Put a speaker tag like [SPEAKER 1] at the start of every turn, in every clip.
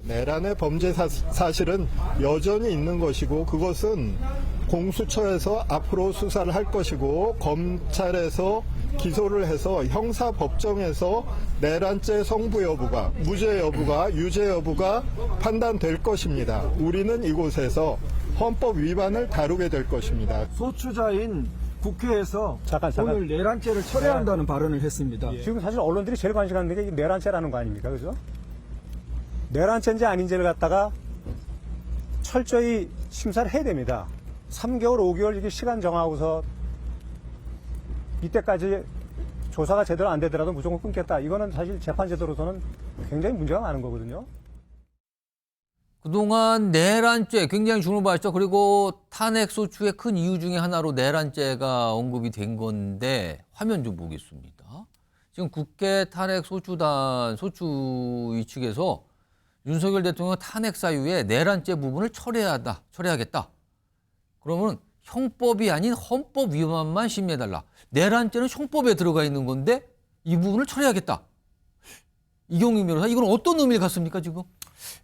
[SPEAKER 1] 내란의 범죄 사실은 여전히 있는 것이고 그것은 공수처에서 앞으로 수사를 할 것이고 검찰에서 기소를 해서 형사법정에서 내란죄 성부 여부가 무죄 여부가 유죄 여부가 판단될 것입니다. 우리는 이곳에서 헌법 위반을 다루게 될 것입니다.
[SPEAKER 2] 소추자인 국회에서
[SPEAKER 3] 잠깐.
[SPEAKER 2] 오늘 내란죄를 철회한다는 발언을 했습니다.
[SPEAKER 3] 지금 사실 언론들이 제일 관심 갖는 게 내란죄라는 거 아닙니까? 그죠? 내란죄인지 아닌지를 갖다가 철저히 심사를 해야 됩니다. 3개월, 5개월 이게 시간 정하고서 이때까지 조사가 제대로 안 되더라도 무조건 끊겠다. 이거는 사실 재판제도로서는 굉장히 문제가 많은 거거든요.
[SPEAKER 4] 그동안 내란죄 굉장히 주목을 받았죠. 그리고 탄핵 소추의 큰 이유 중에 하나로 내란죄가 언급이 된 건데 화면 좀 보겠습니다. 지금 국회 탄핵 소추단 소추위 측에서 윤석열 대통령 탄핵 사유에 내란죄 부분을 철회하겠다. 그러면 형법이 아닌 헌법 위반만 심리해달라. 내란죄는 형법에 들어가 있는 건데 이 부분을 철회하겠다. 이경민 변호사, 이건 어떤 의미를 갖습니까 지금?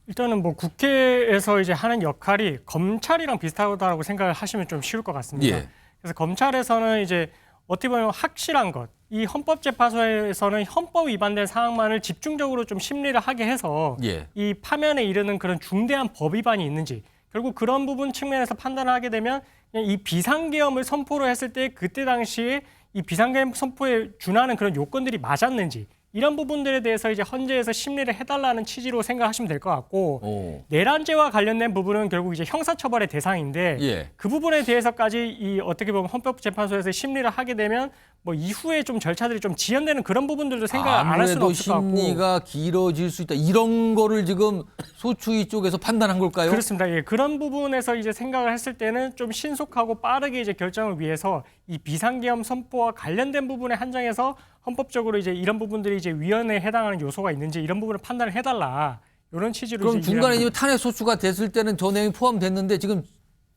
[SPEAKER 5] 일단은 뭐 국회에서 이제 하는 역할이 검찰이랑 비슷하다고 생각을 하시면 좀 쉬울 것 같습니다.
[SPEAKER 4] 예.
[SPEAKER 5] 그래서 검찰에서는 이제 어떻게 보면 확실한 것, 이 헌법재판소에서는 헌법 위반된 사항만을 집중적으로 좀 심리를 하게 해서
[SPEAKER 4] 예.
[SPEAKER 5] 이 파면에 이르는 그런 중대한 법 위반이 있는지 결국 그런 부분 측면에서 판단을 하게 되면 그냥 이 비상계엄을 선포를 했을 때 그때 당시에 이 비상계엄 선포에 준하는 그런 요건들이 맞았는지 이런 부분들에 대해서 이제 헌재에서 심리를 해달라는 취지로 생각하시면 될 것 같고 내란죄와 관련된 부분은 결국 이제 형사처벌의 대상인데
[SPEAKER 4] 예.
[SPEAKER 5] 그 부분에 대해서까지 이 어떻게 보면 헌법재판소에서 심리를 하게 되면 뭐 이후에 좀 절차들이 좀 지연되는 그런 부분들도 생각을 안 할 수는
[SPEAKER 4] 아무래도
[SPEAKER 5] 없을 것 같고
[SPEAKER 4] 심리가 길어질 수 있다. 이런 거를 지금 소추위 쪽에서 판단한 걸까요?
[SPEAKER 5] 그렇습니다. 예, 그런 부분에서 이제 생각을 했을 때는 좀 신속하고 빠르게 이제 결정을 위해서 이 비상계엄 선포와 관련된 부분에 한정해서 헌법적으로 이제 이런 부분들이 이제 위헌에 해당하는 요소가 있는지 이런 부분을 판단을 해달라. 이런 취지로
[SPEAKER 4] 그럼
[SPEAKER 5] 이제
[SPEAKER 4] 중간에
[SPEAKER 5] 이해하는
[SPEAKER 4] 이제 탄핵 소추가 됐을 때는 저 내용이 포함됐는데 지금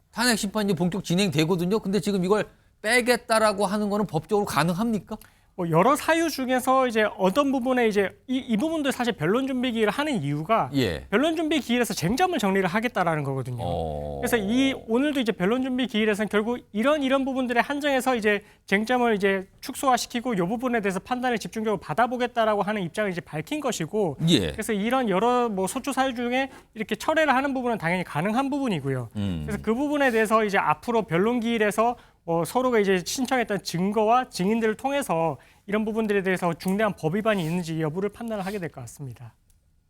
[SPEAKER 4] 탄핵 심판이 본격 진행되거든요. 근데 지금 이걸 빼겠다라고 하는 거는 법적으로 가능합니까?
[SPEAKER 5] 뭐 여러 사유 중에서 이제 어떤 부분에 이제 이 부분도 사실 변론 준비 기일을 하는 이유가
[SPEAKER 4] 예.
[SPEAKER 5] 변론 준비 기일에서 쟁점을 정리를 하겠다라는 거거든요. 그래서 오늘도 이제 변론 준비 기일에서는 결국 이런 부분들에 한정해서 이제 쟁점을 이제 축소화시키고 이 부분에 대해서 판단을 집중적으로 받아보겠다라고 하는 입장을 이제 밝힌 것이고,
[SPEAKER 4] 예.
[SPEAKER 5] 그래서 이런 여러 뭐 소추 사유 중에 이렇게 철회를 하는 부분은 당연히 가능한 부분이고요. 그래서 그 부분에 대해서 이제 앞으로 변론 기일에서 서로가 이제 신청했던 증거와 증인들을 통해서 이런 부분들에 대해서 중대한 법 위반이 있는지 여부를 판단을 하게 될 것 같습니다.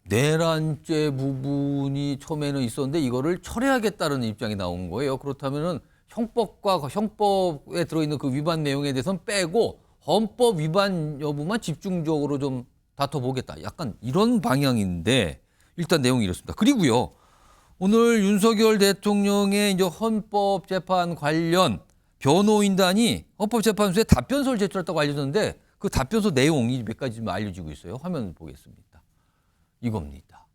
[SPEAKER 4] 내란죄 부분이 처음에는 있었는데 이거를 철회하겠다는 입장이 나온 거예요. 그렇다면은 형법과 형법에 들어있는 그 위반 내용에 대해서는 빼고 헌법 위반 여부만 집중적으로 좀 다퉈보겠다. 약간 이런 방향인데 일단 내용이 이렇습니다. 그리고요, 오늘 윤석열 대통령의 이제 헌법재판 관련 변호인단이 헌법재판소에 답변서를 제출했다고 알려졌는데 그 답변서 내용이 몇 가지 좀 알려지고 있어요. 화면 보겠습니다. 이겁니다.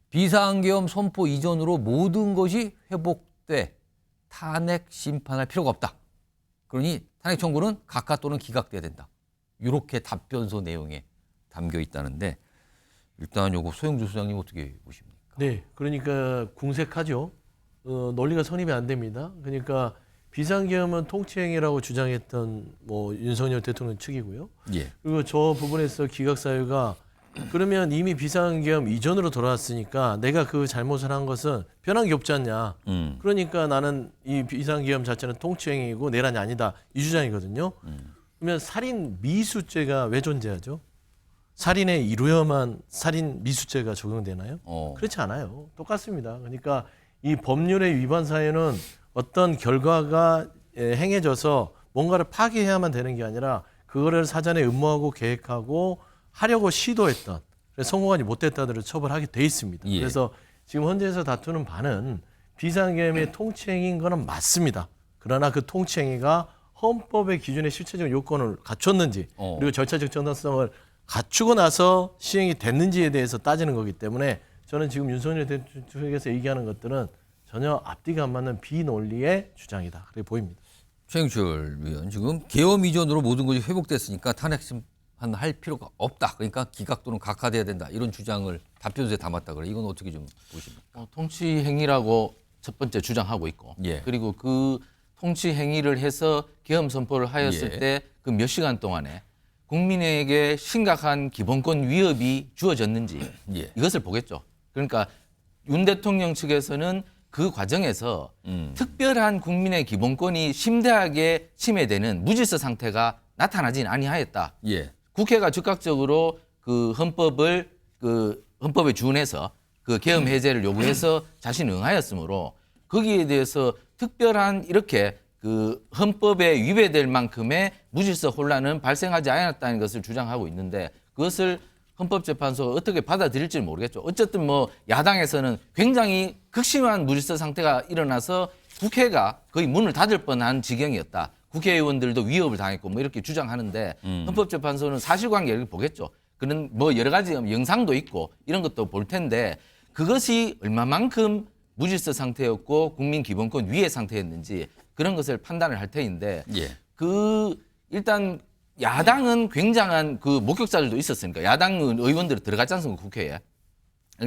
[SPEAKER 4] 비상계엄 선포 이전으로 모든 것이 회복돼 탄핵 심판할 필요가 없다. 그러니 탄핵 청구는 각하 또는 기각돼야 된다. 이렇게 답변서 내용에 담겨 있다는데 일단 요거 소영주 소장님 어떻게 보십니까?
[SPEAKER 6] 네, 그러니까 궁색하죠. 논리가 성립이 안 됩니다. 그러니까 비상계엄은 통치행위라고 주장했던 뭐 윤석열 대통령 측이고요.
[SPEAKER 4] 예.
[SPEAKER 6] 그리고 저 부분에서 기각 사유가 그러면 이미 비상계엄 이전으로 돌아왔으니까 내가 그 잘못을 한 것은 변한 게 없지 않냐. 그러니까 나는 이 비상계엄 자체는 통치행위이고 내란이 아니다. 이 주장이거든요. 그러면 살인 미수죄가 왜 존재하죠? 살인에 이루어야만 살인 미수죄가 적용되나요? 그렇지 않아요. 똑같습니다. 그러니까 이 법률의 위반 사유는 어떤 결과가 행해져서 뭔가를 파기해야만 되는 게 아니라 그거를 사전에 음모하고 계획하고 하려고 시도했던 그래서 성공하지 못했다들을 처벌하게 돼 있습니다.
[SPEAKER 4] 예.
[SPEAKER 6] 그래서 지금 헌재에서 다투는 바는 비상계엄의 통치행위인 거는 맞습니다. 그러나 그 통치행위가 헌법의 기준의 실체적 요건을 갖췄는지 그리고 절차적 정당성을 갖추고 나서 시행이 됐는지에 대해서 따지는 거기 때문에 저는 지금 윤석열 대통령께서 얘기하는 것들은 전혀 앞뒤가 안 맞는 비논리의 주장이다. 그렇게 보입니다.
[SPEAKER 4] 최영철 위원, 지금 계엄 이전으로 모든 것이 회복됐으니까 탄핵 심판 할 필요가 없다. 그러니까 기각 또는 각하돼야 된다. 이런 주장을 답변서에 담았다 그래. 이건 어떻게 좀 보십니까?
[SPEAKER 7] 통치 행위라고 첫 번째 주장하고 있고,
[SPEAKER 4] 예.
[SPEAKER 7] 그리고 그 통치 행위를 해서 계엄 선포를 하였을
[SPEAKER 4] 예.
[SPEAKER 7] 때 그 몇 시간 동안에 국민에게 심각한 기본권 위협이 주어졌는지
[SPEAKER 4] 예.
[SPEAKER 7] 이것을 보겠죠. 그러니까 윤 대통령 측에서는 그 과정에서 특별한 국민의 기본권이 심대하게 침해되는 무질서 상태가 나타나진 아니하였다.
[SPEAKER 4] 예.
[SPEAKER 7] 국회가 즉각적으로 그 헌법에 준해서 그 계엄 해제를 요구해서 자신 응하였으므로 거기에 대해서 특별한 이렇게 그 헌법에 위배될 만큼의 무질서 혼란은 발생하지 않았다는 것을 주장하고 있는데 그것을 헌법재판소가 어떻게 받아들일지 모르겠죠. 어쨌든 뭐 야당에서는 굉장히 극심한 무질서 상태가 일어나서 국회가 거의 문을 닫을 뻔한 지경이었다. 국회의원들도 위협을 당했고 뭐 이렇게 주장하는데 헌법재판소는 사실관계를 보겠죠. 그런 뭐 여러 가지 영상도 있고 이런 것도 볼 텐데 그것이 얼마만큼 무질서 상태였고 국민 기본권 위의 상태였는지 그런 것을 판단을 할 테인데
[SPEAKER 4] 예.
[SPEAKER 7] 일단 야당은 굉장한 그 목격자들도 있었으니까 야당 의원들이 들어갔지 않습니까 국회에.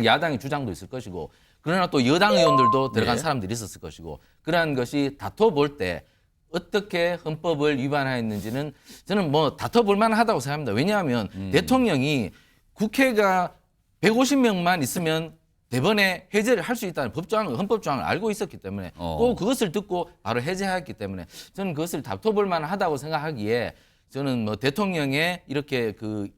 [SPEAKER 7] 야당의 주장도 있을 것이고 그러나 또 여당 의원들도 들어간
[SPEAKER 4] 예.
[SPEAKER 7] 사람들이 있었을 것이고 그러한 것이 다퉈볼 때 어떻게 헌법을 위반하였는지는 저는 뭐 다퉈볼 만하다고 생각합니다. 왜냐하면 대통령이 국회가 150명만 있으면 대번에 해제를 할 수 있다는 헌법 조항을 알고 있었기 때문에 또 그것을 듣고 바로 해제하였기 때문에 저는 그것을 다퉈볼 만하다고 생각하기에 저는 뭐 대통령의 이렇게 그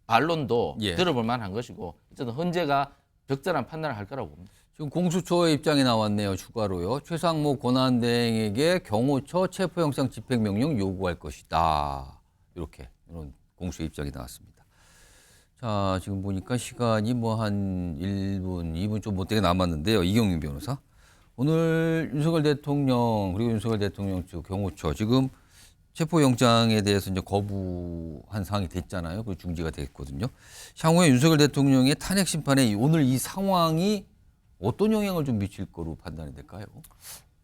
[SPEAKER 7] 반론도
[SPEAKER 4] 예.
[SPEAKER 7] 들어볼 만한 것이고 어쨌든 헌재가 적절한 판단을 할 거라고 봅니다.
[SPEAKER 4] 지금 공수처의 입장이 나왔네요. 추가로요. 최상목 권한대행에게 경호처 체포영장 집행명령 요구할 것이다. 이런 공수처의 입장이 나왔습니다. 자, 지금 보니까 시간이 뭐 한 1분, 2분 좀 못되게 남았는데요. 이경윤 변호사. 오늘 윤석열 대통령 그리고 윤석열 대통령 측 경호처 지금 체포영장에 대해서 이제 거부한 상황이 됐잖아요. 그 중지가 됐거든요. 향후에 윤석열 대통령의 탄핵 심판에 오늘 이 상황이 어떤 영향을 좀 미칠 거로 판단이 될까요?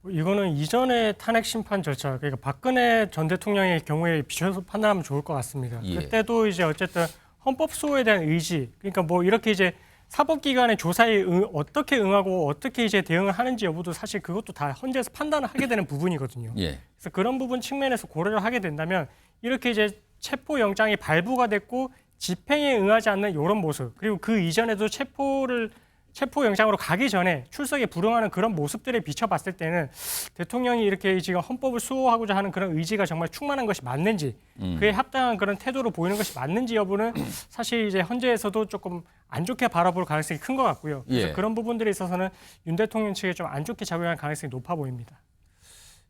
[SPEAKER 5] 이거는 이전의 탄핵 심판 절차, 그러니까 박근혜 전 대통령의 경우에 비춰서 판단하면 좋을 것 같습니다.
[SPEAKER 4] 예.
[SPEAKER 5] 그때도 이제 어쨌든 헌법 수호에 대한 의지, 그러니까 뭐 이렇게 이제 사법기관의 조사에 어떻게 응하고 어떻게 이제 대응을 하는지 여부도 사실 그것도 다 헌재에서 판단을 하게 되는 부분이거든요.
[SPEAKER 4] 예.
[SPEAKER 5] 그래서 그런 부분 측면에서 고려를 하게 된다면 이렇게 이제 체포영장이 발부가 됐고 집행에 응하지 않는 이런 모습, 그리고 그 이전에도 체포영장으로 가기 전에 출석에 불응하는 그런 모습들에 비춰봤을 때는 대통령이 이렇게 지금 헌법을 수호하고자 하는 그런 의지가 정말 충만한 것이 맞는지 그에 합당한 그런 태도로 보이는 것이 맞는지 여부는 사실 이제 헌재에서도 조금 안 좋게 바라볼 가능성이 큰 것 같고요. 그래서
[SPEAKER 4] 예.
[SPEAKER 5] 그런 부분들에 있어서는 윤 대통령 측에 좀 안 좋게 작용할 가능성이 높아 보입니다.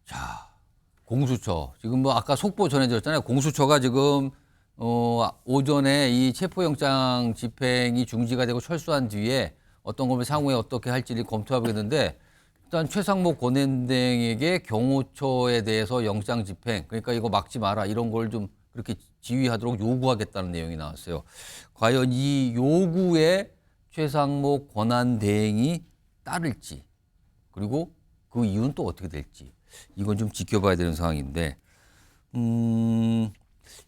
[SPEAKER 4] 자, 공수처. 지금 뭐 아까 속보 전해졌잖아요. 공수처가 지금 오전에 이 체포영장 집행이 중지가 되고 철수한 뒤에 어떤 거면 향후에 어떻게 할지를 검토하겠는데 일단 최상목 권한대행에게 경호처에 대해서 영장 집행, 그러니까 이거 막지 마라 이런 걸 좀 그렇게 지휘하도록 요구하겠다는 내용이 나왔어요. 과연 이 요구에 최상목 권한대행이 따를지 그리고 그 이유는 또 어떻게 될지 이건 좀 지켜봐야 되는 상황인데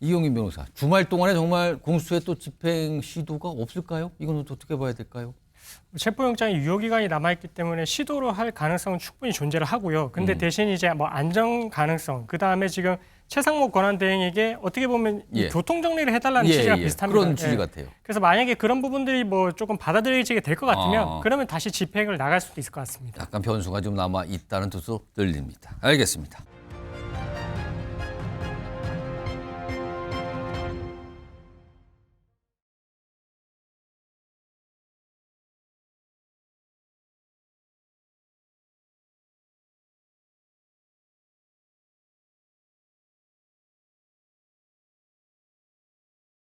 [SPEAKER 4] 이경인 변호사 주말 동안에 정말 공수처의 또 집행 시도가 없을까요? 이건 어떻게 봐야 될까요?
[SPEAKER 5] 체포영장이 유효기간이 남아있기 때문에 시도를 할 가능성은 충분히 존재를 하고요. 근데 대신 이제 뭐 안정 가능성, 그 다음에 지금 최상목 권한대행에게 어떻게 보면
[SPEAKER 4] 예.
[SPEAKER 5] 교통정리를 해달라는 취지가 비슷합니다.
[SPEAKER 4] 그런 취지
[SPEAKER 5] 예.
[SPEAKER 4] 같아요.
[SPEAKER 5] 그래서 만약에 그런 부분들이 뭐 조금 받아들여지게 될 것 같으면
[SPEAKER 4] 아.
[SPEAKER 5] 그러면 다시 집행을 나갈 수도 있을 것 같습니다.
[SPEAKER 4] 약간 변수가 좀 남아 있다는 뜻으로 들립니다. 알겠습니다.